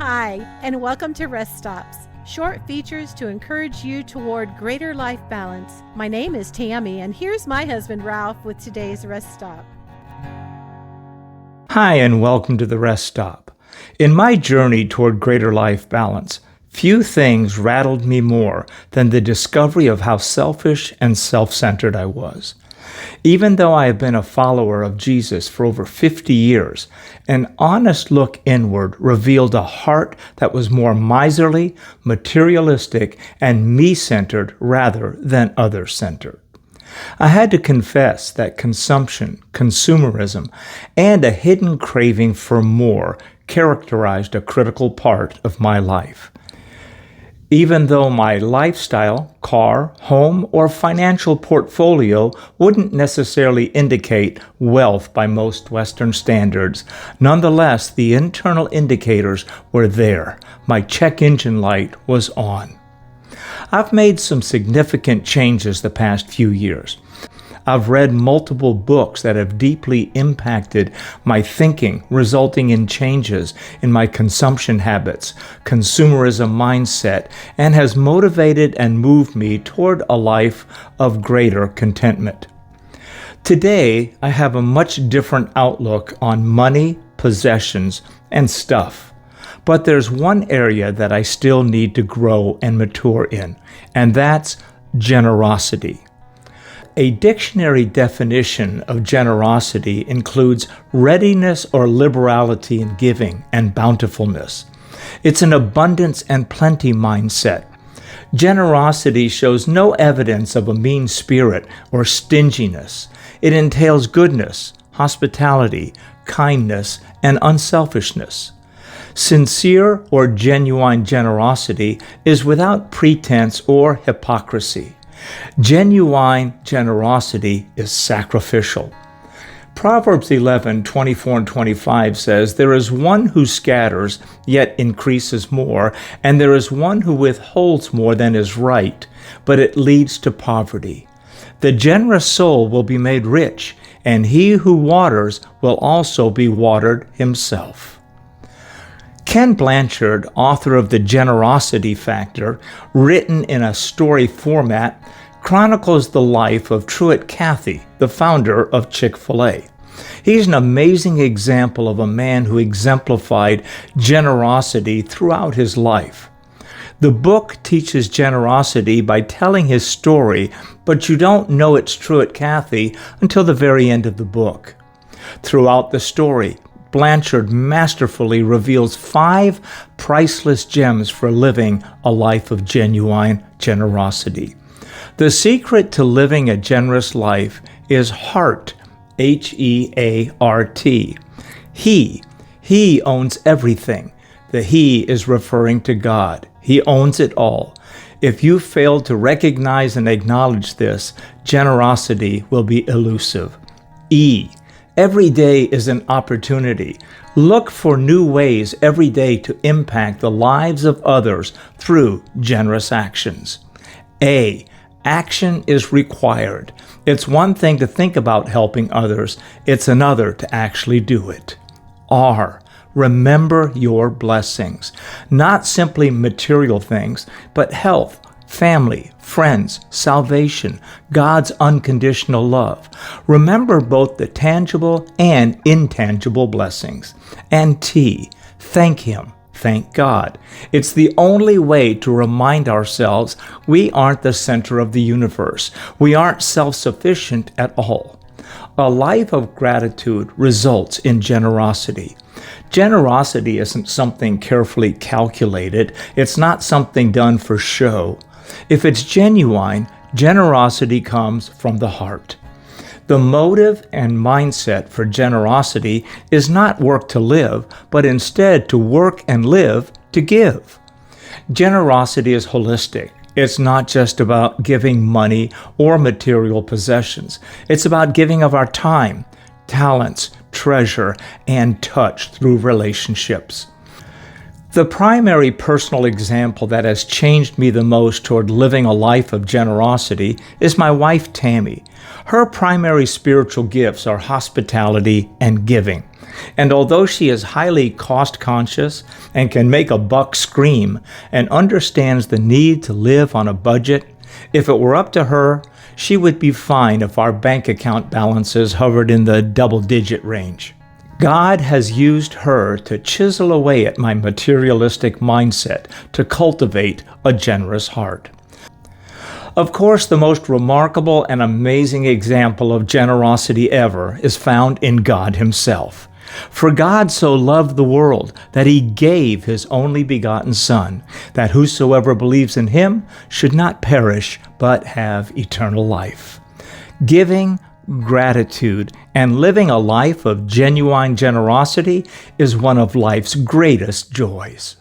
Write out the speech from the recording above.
Hi, and welcome to Rest Stops, short features to encourage you toward greater life balance. My name is Tammy, and here's my husband Ralph with today's Rest Stop. Hi, and welcome to the Rest Stop. In my journey toward greater life balance, few things rattled me more than the discovery of how selfish and self-centered I was. Even though I have been a follower of Jesus for over 50 years, an honest look inward revealed a heart that was more miserly, materialistic, and me-centered rather than other-centered. I had to confess that consumption, consumerism, and a hidden craving for more characterized a critical part of my life. Even though my lifestyle, car, home, or financial portfolio wouldn't necessarily indicate wealth by most Western standards, nonetheless, the internal indicators were there. My check engine light was on. I've made some significant changes the past few years. I've read multiple books that have deeply impacted my thinking, resulting in changes in my consumption habits, consumerism mindset, and has motivated and moved me toward a life of greater contentment. Today, I have a much different outlook on money, possessions, and stuff. But there's one area that I still need to grow and mature in, and that's generosity. A dictionary definition of generosity includes readiness or liberality in giving and bountifulness. It's an abundance and plenty mindset. Generosity shows no evidence of a mean spirit or stinginess. It entails goodness, hospitality, kindness, and unselfishness. Sincere or genuine generosity is without pretense or hypocrisy. Genuine generosity is sacrificial. Proverbs 11:24 and 25 says, "There is one who scatters, yet increases more, and there is one who withholds more than is right, but it leads to poverty. The generous soul will be made rich, and he who waters will also be watered himself." Ken Blanchard, author of The Generosity Factor, written in a story format, chronicles the life of Truett Cathy, the founder of Chick-fil-A. He's an amazing example of a man who exemplified generosity throughout his life. The book teaches generosity by telling his story, but you don't know it's Truett Cathy until the very end of the book. Throughout the story, Blanchard masterfully reveals 5 priceless gems for living a life of genuine generosity. The secret to living a generous life is heart, H-E-A-R-T. He owns everything. The he is referring to God. He owns it all. If you fail to recognize and acknowledge this, generosity will be elusive. E. Every day is an opportunity. Look for new ways every day to impact the lives of others through generous actions. A. Action is required. It's one thing to think about helping others. It's another to actually do it. R. Remember your blessings. Not simply material things, but health, family, friends, salvation, God's unconditional love. Remember both the tangible and intangible blessings. And T, thank Him, thank God. It's the only way to remind ourselves we aren't the center of the universe. We aren't self-sufficient at all. A life of gratitude results in generosity. Generosity isn't something carefully calculated. It's not something done for show. If it's genuine, generosity comes from the heart. The motive and mindset for generosity is not work to live, but instead to work and live to give. Generosity is holistic. It's not just about giving money or material possessions. It's about giving of our time, talents, treasure, and touch through relationships. The primary personal example that has changed me the most toward living a life of generosity is my wife, Tammy. Her primary spiritual gifts are hospitality and giving. And although she is highly cost conscious and can make a buck scream and understands the need to live on a budget, if it were up to her, she would be fine if our bank account balances hovered in the double-digit range. God has used her to chisel away at my materialistic mindset to cultivate a generous heart. Of course, the most remarkable and amazing example of generosity ever is found in God Himself. For God so loved the world that He gave His only begotten Son, that whosoever believes in Him should not perish, but have eternal life. Giving, gratitude, and living a life of genuine generosity is one of life's greatest joys.